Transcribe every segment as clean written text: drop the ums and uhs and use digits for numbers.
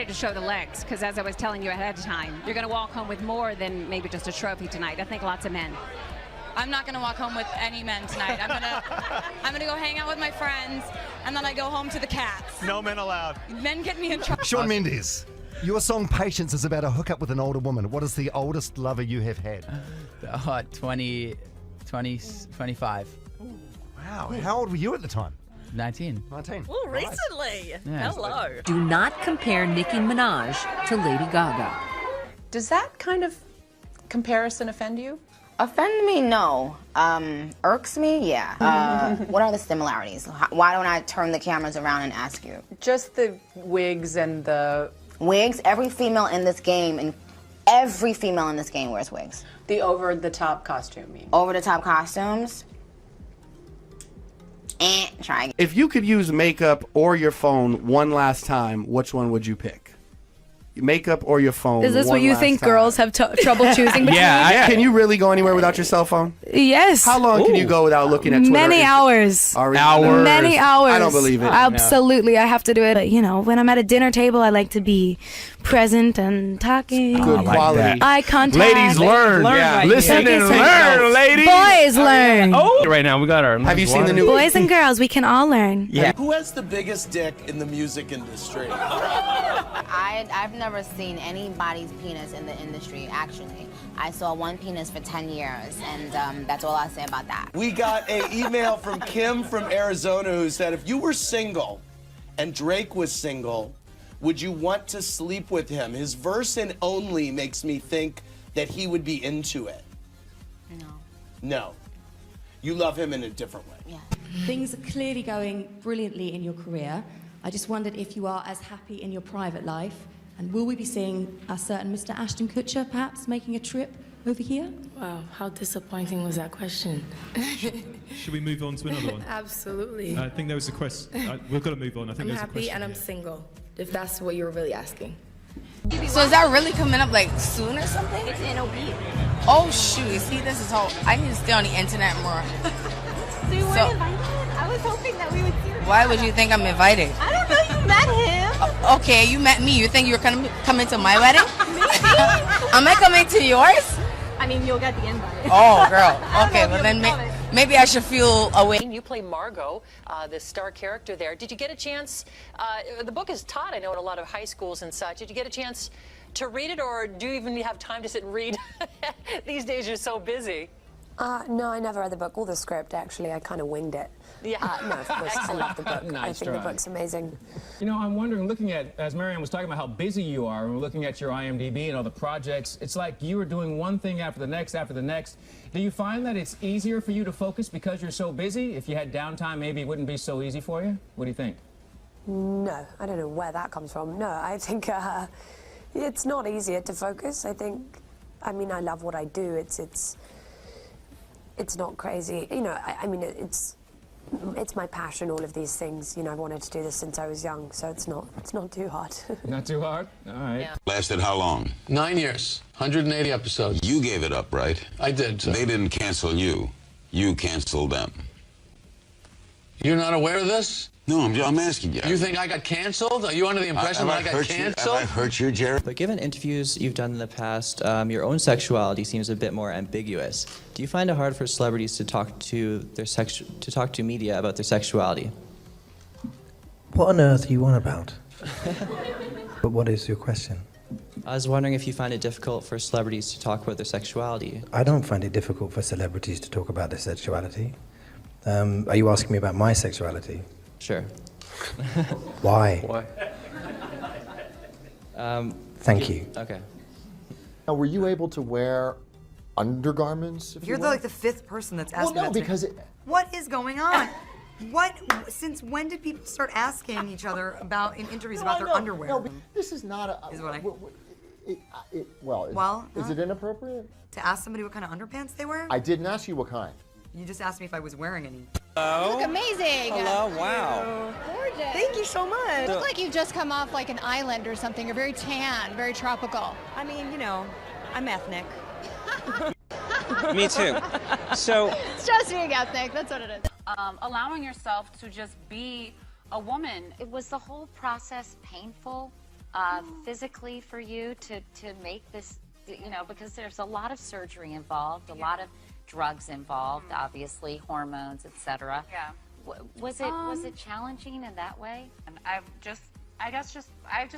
wanted to show the legs, because as I was telling you ahead of time, you're going to walk home with more than maybe just a trophy tonight. I think lots of men. I'm not gonna walk home with any men tonight. I'm gonna go hang out with my friends, and then I go home to the cats. No men allowed. Men get me in trouble. Shawn Mendes, your song Patience is about a hookup with an older woman. What is the oldest lover you have had? 25. Wow. How old were you at the time? 19. 19. Oh, recently. Yeah. Hello. Do not compare Nicki Minaj to Lady Gaga. Does that kind of comparison offend you? Offend me? No. Irks me? Yeah. What are the similarities? Why don't I turn the cameras around and ask you? Just the wigs and the... Wigs? Every female in this game wears wigs. The over-the-top costume, you mean? Over-the-top costumes? Try again. If you could use makeup or your phone one last time, which one would you pick? Makeup or your phone? Is this what you think girls have trouble choosing between? Yeah. Can you really go anywhere without your cell phone? Yes. How long can you go without looking at Twitter? Many hours. Hours. Many hours. I don't believe it. Absolutely. I have to do it. You know, when I'm at a dinner table, I like to be present and talking. Good quality. Eye contact. Ladies, learn. Yeah. Listen and learn, ladies. Boys, learn. Oh, right now we got our. Have you seen the new? Boys and girls, we can all learn. Yeah. Who has the biggest dick in the music industry? I've never seen anybody's penis in the industry, actually. I saw one penis for 10 years, and that's all I'll say about that. We got an email from Kim from Arizona who said, if you were single and Drake was single, would you want to sleep with him? His verse and only makes me think that he would be into it. No. No. You love him in a different way. Yeah. Things are clearly going brilliantly in your career. I just wondered if you are as happy in your private life, and will we be seeing a certain Mr. Ashton Kutcher perhaps making a trip over here? Wow, how disappointing was that question? Should we move on to another one? Absolutely. I think there was a question. We've got to move on. I think there's a question. I'm single, if that's what you were really asking. So is that really coming up like soon or something? It's in a week. Oh shoot, see this is whole, I need to stay on the internet more. So you weren't invited? I was hoping that we would see you. Why would you think I'm invited? I don't know, you met him. Okay, you met me. You think you're coming to my wedding? Am I coming to yours? I mean, you'll get the invite. Oh, girl. Okay, well then maybe I should feel away. You play Margot, the star character there. Did you get a chance? The book is taught, I know, in a lot of high schools and such. Did you get a chance to read it, or do you even have time to sit and read? These days you're so busy. No, I never read the book or the script, actually. I kind of winged it. Yeah. No, of course, I love the book. I think the book's amazing. You know, I'm wondering, looking at, as Marianne was talking about how busy you are, and we're looking at your IMDb and all the projects, it's like you are doing one thing after the next after the next. Do you find that it's easier for you to focus because you're so busy? If you had downtime, maybe it wouldn't be so easy for you? What do you think? No, I don't know where that comes from. No, I think it's not easier to focus. I mean, I love what I do. It's not crazy. You know, I mean, it's my passion, all of these things. You know, I wanted to do this since I was young, so it's not too hard. Not too hard? All right. Yeah. Lasted how long? 9 years, 180 episodes. You gave it up, right? I did. They didn't cancel you. You canceled them. You're not aware of this? No, I'm asking you. You think I got canceled? Are you under the impression that I got canceled? Have I hurt you, Jared? But given interviews you've done in the past, your own sexuality seems a bit more ambiguous. Do you find it hard for celebrities to talk to media about their sexuality? What on earth are you on about? But what is your question? I was wondering if you find it difficult for celebrities to talk about their sexuality. I don't find it difficult for celebrities to talk about their sexuality. Are you asking me about my sexuality? Sure. Why? Why? Thank you. Okay. Now, were you able to wear undergarments? You're like the fifth person that's asking Well, no, that because What is going on? Since when did people start asking each other about in interviews about their underwear? No, but this is not a. Is what I. Is it inappropriate? To ask somebody what kind of underpants they wear? I didn't ask you what kind. You just asked me if I was wearing any. You look amazing. Hello, wow. Gorgeous. Thank you so much. You look like you've just come off like an island or something. You're very tan, very tropical. I mean, you know, I'm ethnic. Me too. So. It's just being ethnic. That's what it is. Allowing yourself to just be a woman. Was the whole process painful physically for you to make this, because there's a lot of surgery involved, a lot of drugs involved, obviously, hormones, etc. Yeah. Was it challenging in that way? And I just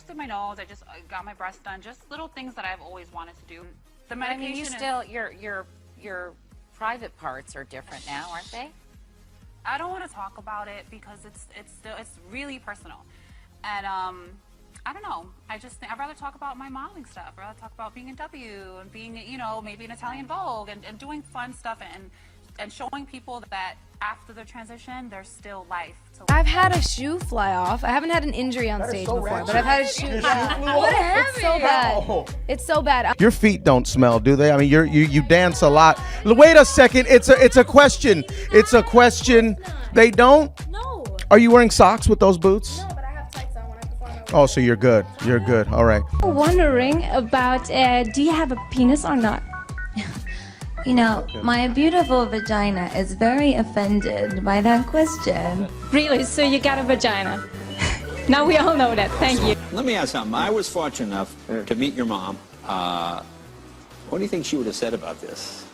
did my nose. I just got my breast done. Just little things that I've always wanted to do. The medication. Your private parts are different now, aren't they? I don't want to talk about it because it's really personal, and I don't know. I'd rather talk about my modeling stuff. I'd rather talk about being in W and being, maybe in Italian Vogue and doing fun stuff and showing people that after the transition, there's still life to live. I've had a shoe fly off. I haven't had an injury on stage before, but I've had a shoe. What happened? It's so bad. It's so bad. Your feet don't smell, do they? I mean, you dance a lot. Wait a second. It's a question. It's a question. They don't? No. Are you wearing socks with those boots? No, but I have tights on when I perform. Oh, so you're good. You're good. All right. Wondering about, do you have a penis or not? My beautiful vagina is very offended by that question. Really? So you got a vagina? Now we all know that. Thank you. Let me ask something. I was fortunate enough to meet your mom. What do you think she would have said about this?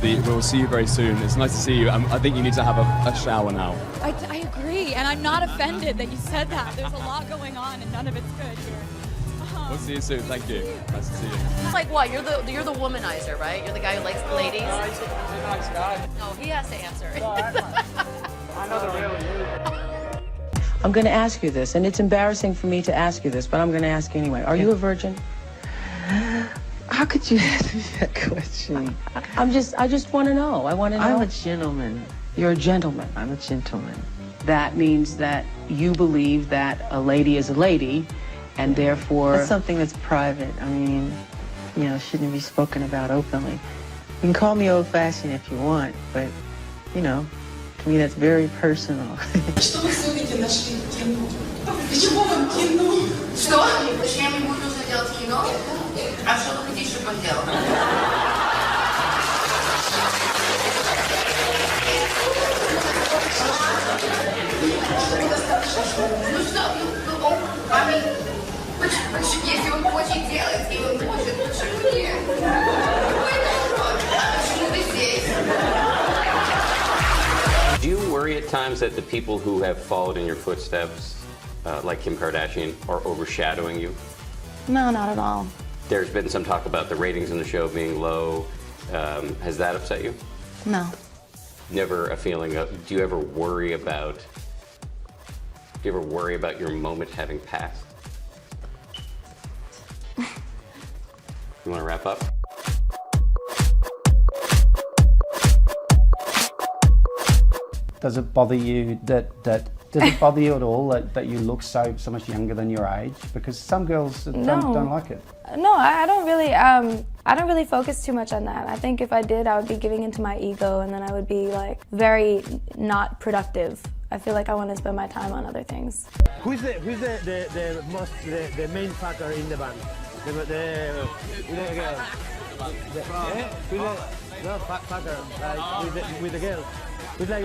We'll see you very soon. It's nice to see you. I think you need to have a shower now. I agree, and I'm not offended that you said that. There's a lot going on, and none of it's good here. We'll see you soon. Thank you. Nice to see you. It's like what? You're the womanizer, right? You're the guy who likes the ladies. He's a nice guy. No, he has to answer it. I know the real you. I'm going to ask you this, and it's embarrassing for me to ask you this, but I'm going to ask you anyway. Are you a virgin? How could you ask me that question? I just want to know. I want to know. I'm a gentleman. You're a gentleman. I'm a gentleman. That means that you believe that a lady is a lady, and therefore... That's something that's private. I mean, shouldn't be spoken about openly. You can call me old-fashioned if you want, but, to me that's very personal. Что вы сегодня нашли кино? Почему вам кино? Что? Зачем ему нужно делать кино? А что вы хотите, чтобы он делал? Ну что, если он хочет делать, и он может, почему нет? Ой, народ, почему вы здесь? Do you worry at times that the people who have followed in your footsteps, like Kim Kardashian, are overshadowing you? No, not at all. There's been some talk about the ratings in the show being low. Has that upset you? No. never a feeling of, do you ever worry about your moment having passed? You want to wrap up? Does it bother you does it bother you at all that you look so much younger than your age? Because some girls don't like it. No, I don't really focus too much on that. I think if I did, I would be giving into my ego, and then I would be like very not productive. I feel like I want to spend my time on other things. Who's the main factor in the band? Factor with the girl. Who's like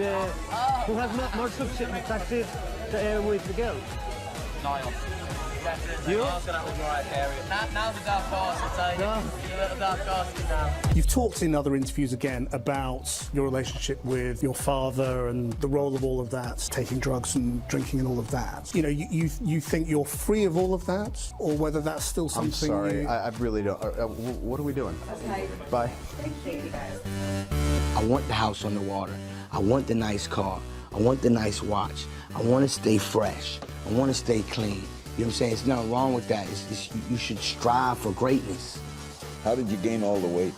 who has more success with the girl? Niall. You? Now's the dark horse, I tell you. No. You're a little dark horse now. You've talked in other interviews again about your relationship with your father and the role of all of that, taking drugs and drinking and all of that. You know, you think you're free of all of that, or whether that's still something. I'm sorry, I really don't. What are we doing? Okay. Bye. Thank you guys. I want the house on the water. I want the nice car. I want the nice watch. I want to stay fresh. I want to stay clean. You know what I'm saying? There's nothing wrong with that. You should strive for greatness. How did you gain all the weight?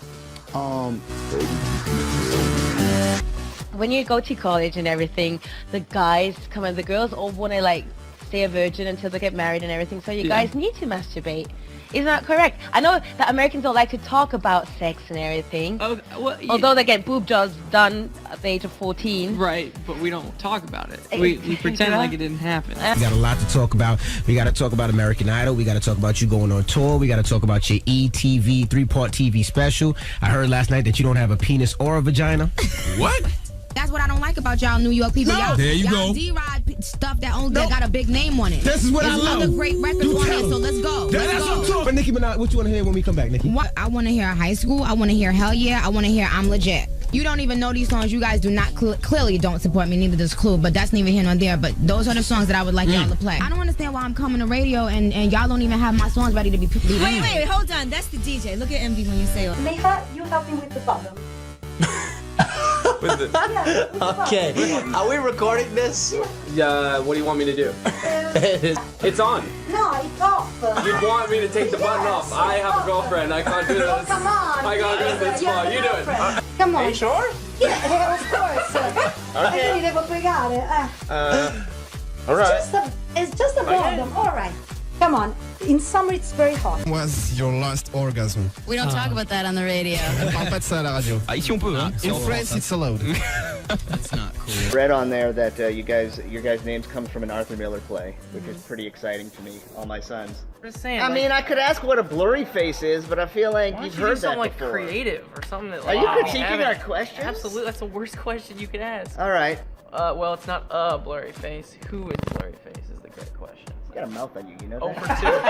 When you go to college and everything, the guys come and the girls all want to like stay a virgin until they get married and everything. So you guys need to masturbate. is not correct. I know that Americans don't like to talk about sex and everything. Although they get boob jobs done at the age of 14. Right, but we don't talk about it. We pretend like it didn't happen. We got a lot to talk about. We got to talk about American Idol. We got to talk about you going on tour. We got to talk about your ETV 3-part TV special. I heard last night that you don't have a penis or a vagina. What? That's what I don't like about y'all New York people. No. Y'all, There you y'all go. D-Rod stuff that only that got a big name on it. This is what There's I love. other great records on it, so let's go. That's what I'm talking about. Nicki Minaj, what you want to hear when we come back, Nicki? What I want to hear High School. I want to hear Hell Yeah. I want to hear I'm Legit. You don't even know these songs. You guys do not clearly don't support me. Neither does Clue. But that's neither here nor there. But those are the songs that I would like y'all to play. I don't understand why I'm coming to radio and y'all don't even have my songs ready to be played. Wait, hold on. That's the DJ. Look at Envy when you say it. Neha, you help me with the bottom. Okay, are we recording this? What do you want me to do? It's on. No, it's off. You want me to take the button off? I have a girlfriend. I can't do this. Oh, come on. I gotta go to this spot. You do it. Come on. Are you sure? Yeah, of course. Okay. Io devo pregare. All right. It's just a bottom. All right. Come on. In summer, it's very hot. Was your last orgasm? We don't talk about that on the radio. On parle pas de ça à la radio. Ici on peut, hein? In France, it's allowed. That's not cool. Read on there that your guys' names come from an Arthur Miller play, which is pretty exciting to me. All my sons. Just saying. I mean, I could ask what a blurry face is, but I feel like you've heard that like before. creative or something. That, Are you critiquing our questions? Absolutely, that's the worst question you could ask. All right. Well, it's not a blurry face. Who is blurry face is the great question. You got a mouth on you, you know that? Over 2.